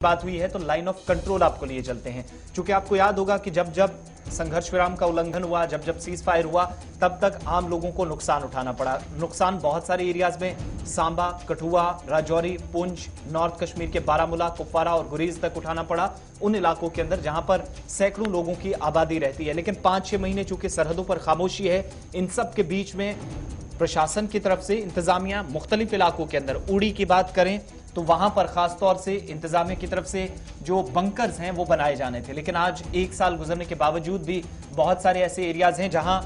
बात हुई है तो लाइन ऑफ कंट्रोल आपको लिए चलते हैं। क्योंकि आपको याद होगा कि जब जब संघर्ष विराम का उल्लंघन हुआ, जब जब सीज फायर हुआ, तब तक आम लोगों को नुकसान उठाना पड़ा। नुकसान बहुत सारे एरियाज में, सांबा, कठुआ, राजौरी, पुंछ, नॉर्थ कश्मीर के बारामूला, कुपवारा और गुरेज तक उठाना पड़ा, उन इलाकों के अंदर जहां पर सैकड़ों लोगों की आबादी रहती है। लेकिन 5-6 महीने चूंकि सरहदों पर खामोशी है, इन सब के बीच में प्रशासन की तरफ से इंतजामिया मुख्तलिफ इलाकों के अंदर, उड़ी की बात करें तो वहां पर खासतौर से इंतजामिया की तरफ से जो बंकर्स हैं वो बनाए जाने थे। लेकिन आज 1 साल गुजरने के बावजूद भी बहुत सारे ऐसे एरियाज हैं जहां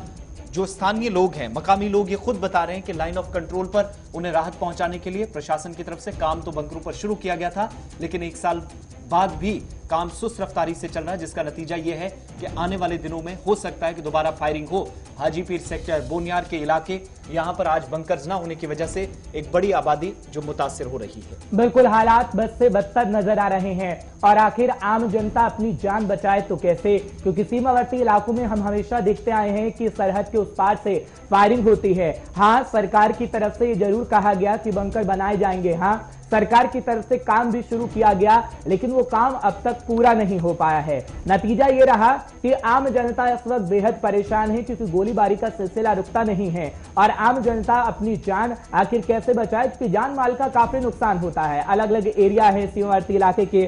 जो स्थानीय लोग हैं, मकामी लोग ये खुद बता रहे हैं कि लाइन ऑफ कंट्रोल पर उन्हें राहत पहुंचाने के लिए प्रशासन की तरफ से काम तो बंकरों पर शुरू किया गया था, लेकिन 1 साल बाद भी काम सुस्त रफ्तारी से चल रहा है, जिसका नतीजा यह है कि आने वाले दिनों में हो सकता है कि दोबारा फायरिंग हो। हाजीपीर सेक्टर, बोनियार के इलाके, यहां पर आज बंकर्स ना होने की वजह से एक बड़ी आबादी जो मुतासिर हो रही है। बिल्कुल, हालात बद से बदतर नजर आ रहे हैं और आखिर आम जनता अपनी जान बचाए तो कैसे, क्योंकि सीमावर्ती इलाकों में हम हमेशा देखते आए हैं कि सरहद के उस पार से फायरिंग होती है। हाँ, सरकार की तरफ से ये जरूर कहा गया कि बंकर बनाए जाएंगे, हाँ सरकार की तरफ से काम भी शुरू किया गया, लेकिन वो काम अब तक पूरा नहीं हो पाया है। नतीजा ये रहा कि आम जनता इस वक्त बेहद परेशान है, क्योंकि गोलीबारी का सिलसिला रुकता नहीं है और आम जनता अपनी जान आखिर कैसे बचाए, क्योंकि जान माल का काफी नुकसान होता है। अलग अलग एरिया है सीमावर्ती इलाके के,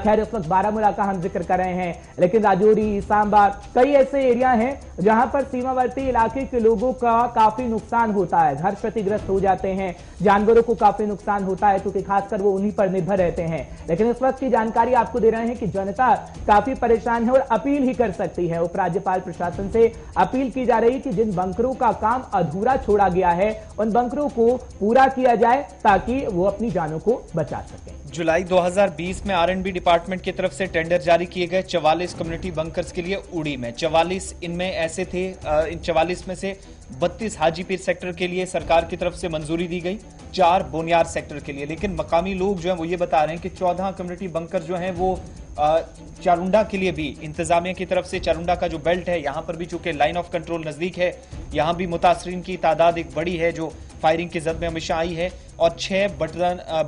खैर इस वक्त बारामूला का हम जिक्र कर रहे हैं, लेकिन राजौरी, सांबा, कई ऐसे एरिया हैं जहां पर सीमावर्ती इलाके के लोगों का काफी नुकसान होता है, घर क्षतिग्रस्त हो जाते हैं, जानवरों को काफी नुकसान होता है, क्योंकि खासकर वो उन्हीं पर निर्भर रहते हैं। लेकिन इस वक्त की जानकारी आपको दे रहे हैं कि जनता काफी परेशान है और अपील ही कर सकती है। उपराज्यपाल प्रशासन से अपील की जा रही है कि जिन बंकरों का काम अधूरा छोड़ा गया है उन बंकरों को पूरा किया जाए ताकि वो अपनी जानों को बचा सकें। जुलाई 2020 में आरएंडबी डिपार्टमेंट की तरफ से टेंडर जारी किए गए 44 कम्युनिटी बंकर्स के लिए उड़ी में 44 इनमें ऐसे थे। इन 44 में से 32 हाजीपीर सेक्टर के लिए सरकार की तरफ से मंजूरी दी गई, 4 बोनियार सेक्टर के लिए। लेकिन मकामी लोग जो है वो ये बता रहे हैं कि 14 कम्युनिटी बंकर जो हैं वो चारुंडा के लिए भी इंतजामिया की तरफ से, चारुंडा का जो बेल्ट है यहां पर भी चूंकि लाइन ऑफ कंट्रोल नजदीक है, यहां भी मुतासरीन की तादाद एक बड़ी है जो फायरिंग की जद में हमेशा आई है, और 6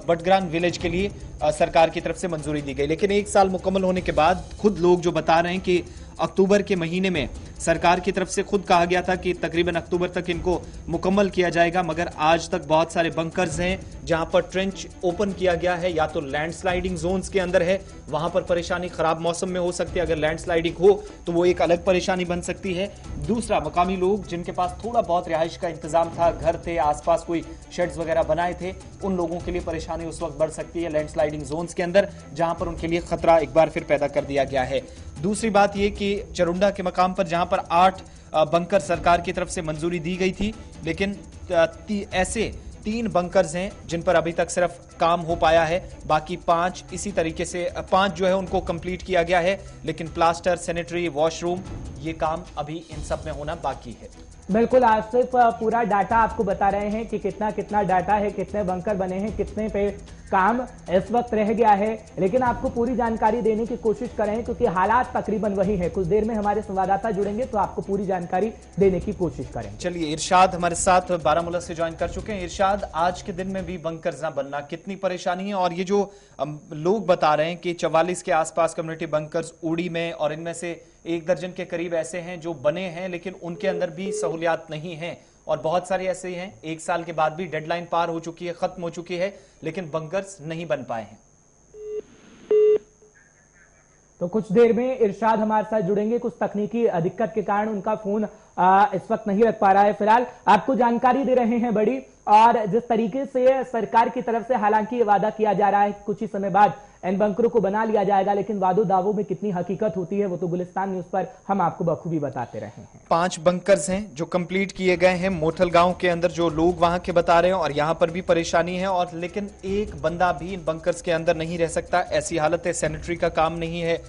बटग्रान विलेज के लिए सरकार की तरफ से मंजूरी दी गई। लेकिन 1 साल मुकम्मल होने के बाद खुद लोग जो बता रहे हैं कि अक्टूबर के महीने में सरकार की तरफ से खुद कहा गया था कि तकरीबन अक्टूबर तक इनको मुकम्मल किया जाएगा, मगर आज तक बहुत सारे बंकर्स हैं जहां पर ट्रेंच ओपन किया गया है, या तो लैंडस्लाइडिंग जोन्स के अंदर है, वहां पर परेशानी खराब मौसम में हो सकती है, अगर लैंडस्लाइडिंग हो तो वो एक अलग परेशानी बन सकती है। दूसरा, मकामी लोग जिनके पास थोड़ा बहुत रिहाइश का इंतजाम था, घर थे, आसपास कोई शेड्स वगैरह बनाए थे, उन लोगों के लिए परेशानी उस वक्त बढ़ सकती है लैंडस्लाइडिंग जोन्स के अंदर, जहां पर उनके लिए खतरा एक बार फिर पैदा कर दिया गया है। दूसरी बात यह कि चारुंडा के मकाम पर जहां पर 8 बंकर सरकार की तरफ से मंजूरी दी गई थी, लेकिन ऐसे 3 बंकर्स हैं जिन पर अभी तक सिर्फ काम हो पाया है, बाकी 5 इसी तरीके से 5 जो है उनको कंप्लीट किया गया है, लेकिन प्लास्टर, सैनिटरी, वॉशरूम, ये काम अभी इन सब में होना बाकी है। बिल्कुल, आज सिर्फ पूरा डाटा आपको बता रहे हैं कि कितना कितना डाटा है, कितने बंकर बने हैं, कितने पे काम इस वक्त रह गया है, लेकिन आपको पूरी जानकारी देने की कोशिश करें क्योंकि हालात तकरीबन वही है। कुछ देर में हमारे संवाददाता जुड़ेंगे तो आपको पूरी जानकारी देने की कोशिश करें। चलिए, इरशाद हमारे साथ बारामूला से ज्वाइन कर चुके हैं। इरशाद, आज के दिन में भी बंकर्स ना बनना कितनी परेशानी है, और ये जो लोग बता रहे हैं कि 44 के आसपास कम्युनिटी बंकर्स उड़ी में, और इनमें से 1 दर्जन के करीब ऐसे हैं जो बने हैं लेकिन उनके अंदर भी सहूलियात नहीं है, और बहुत सारे ऐसे हैं 1 साल के बाद भी डेडलाइन पार हो चुकी है, खत्म हो चुकी है, लेकिन बंकर्स नहीं बन पाए हैं। तो कुछ देर में इरशाद हमारे साथ जुड़ेंगे, कुछ तकनीकी दिक्कत के कारण उनका फोन इस वक्त नहीं रख पा रहा है। फिलहाल आपको जानकारी दे रहे हैं बड़ी, और जिस तरीके से सरकार की तरफ से हालांकि ये वादा किया जा रहा है कुछ ही समय बाद इन बंकरों को बना लिया जाएगा, लेकिन वादों दावों में कितनी हकीकत होती है वो तो गुलिस्तान न्यूज पर हम आपको बखूबी बताते रहे हैं। 5 बंकर्स हैं जो कंप्लीट किए गए हैं मोठल गांव के अंदर, जो लोग वहां के बता रहे हैं, और यहां पर भी परेशानी है, और लेकिन एक बंदा भी इन बंकर्स के अंदर नहीं रह सकता, ऐसी हालत है। सैनिटरी का काम नहीं है,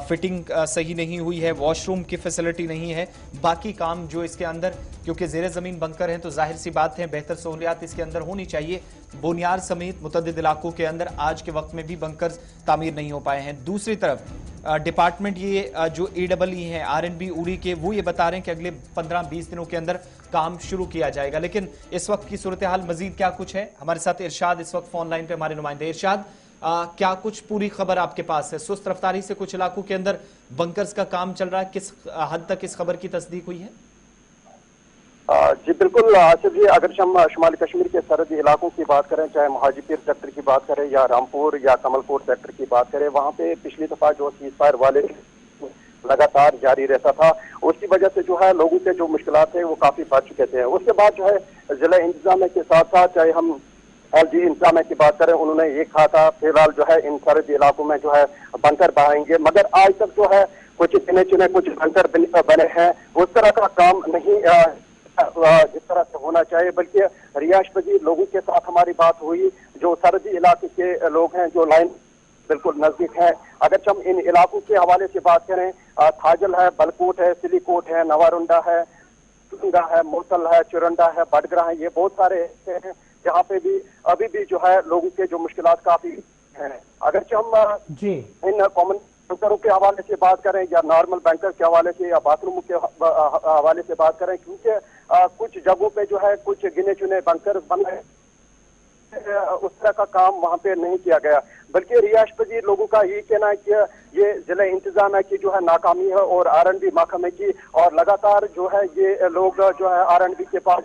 फिटिंग सही नहीं हुई है, वॉशरूम की फैसिलिटी नहीं है, बाकी काम जो इसके अंदर, क्योंकि जेरे जमीन बंकर हैं तो जाहिर सी बात है बेहतर सहूलियात इसके अंदर होनी चाहिए। बोनियार समेत मुतअद्दिद इलाकों के अंदर आज के वक्त में भी बंकर्स तामीर नहीं हो पाए हैं। दूसरी तरफ डिपार्टमेंट ये जो AEE है आरएंडबी उड़ी के, वो ये बता रहे हैं कि अगले 15-20 दिनों के अंदर काम शुरू किया जाएगा। लेकिन इस वक्त की सूरत हाल मजीद क्या कुछ है, हमारे साथ इरशाद इस वक्त फोन लाइन पे हमारे नुमाइंदे। इरशाद, क्या कुछ पूरी खबर आपके पास है? सुस्त रफ्तारी से कुछ इलाकों के अंदर बंकर्स का काम चल रहा है, किस हद तक इस खबर की तस्दीक हुई है? जी बिल्कुल आसिफ जी, अगर हम शुमाली कश्मीर के सरहदी इलाकों की बात करें, चाहे महाजीपीर सेक्टर की बात करें या रामपुर या कमलकोट सेक्टर की बात करें, वहाँ पे पिछली दफा जो सीज फायर वाले लगातार जारी रहता था, उसकी वजह से जो है लोगों के जो मुश्किलात थे वो काफी बढ़ चुके थे। उसके बाद जो है जिला इंतजामिया के साथ साथ चाहे हम LG इंतजामिया की बात करें, उन्होंने ये कहा था फिलहाल जो है इन सरहदी इलाकों में जो है बंकर बनाएंगे, मगर आज तक जो है कुछ गिने चुने कुछ बंकर बने हैं, उस तरह का काम नहीं जिस तरह से होना चाहिए। बल्कि रिहायश पजीर लोगों के साथ हमारी बात हुई, जो सरहदी इलाके के लोग हैं जो लाइन बिल्कुल नजदीक है। अगर हम इन इलाकों के हवाले से बात करें, थाजल है, बलकोट है, सिलीकोट है, नवारुंडा है, टुंगा है, मोतल है, चुरंडा है, बडगरा है, ये बहुत सारे ऐसे हैं जहाँ पे भी अभी भी जो है लोगों के जो मुश्किलात काफी हैं। अगर हम इन कॉमन बैंकरों के हवाले से बात करें या नॉर्मल बैंकर के हवाले से या बाथरूम के हवाले से बात करें, क्योंकि कुछ जगहों पे जो है कुछ गिने चुने बैंकर बन रहे, उस तरह का काम वहाँ पे नहीं किया गया। बल्कि रिहायश पजीर लोगों का यही कहना है कि ये जिला इंतजामिया की जो है नाकामी है और R&B महकमे की, और लगातार जो है ये लोग जो है R&B के पास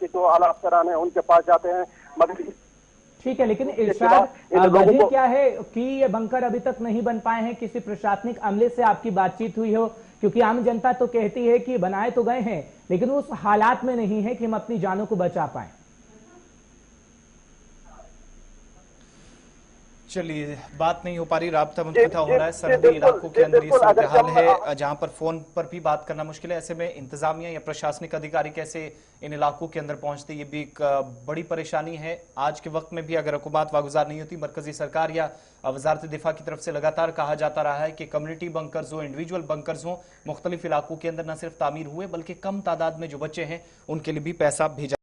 जो आला अफसरान है उनके पास जाते हैं, मगर ठीक है, लेकिन इरशाद वजह क्या है कि ये बंकर अभी तक नहीं बन पाए हैं? किसी प्रशासनिक अमले से आपकी बातचीत हुई हो? क्योंकि आम जनता तो कहती है कि बनाए तो गए हैं लेकिन उस हालात में नहीं है कि हम अपनी जानों को बचा पाए। चलिए, बात नहीं हो पा रही, राब्ता मुनक़ता हो रहा है। सरहदी इलाकों के अंदर ये सूरत हाल है जहां पर फोन पर भी बात करना मुश्किल है। ऐसे में इंतजामिया या प्रशासनिक अधिकारी कैसे इन इलाकों के अंदर पहुंचते, ये भी एक बड़ी परेशानी है। आज के वक्त में भी अगर हुकूमत वागुजार नहीं होती, मरकजी सरकार या वजारत दिफा की तरफ से लगातार कहा जाता रहा है कि कम्युनिटी बंकर्स हो, इंडिविजुअल बंकर्स हो, मुख्तलिफ इलाकों के अंदर न सिर्फ तामीर हुए बल्कि कम तादाद में जो बच्चे हैं उनके लिए भी पैसा भेजा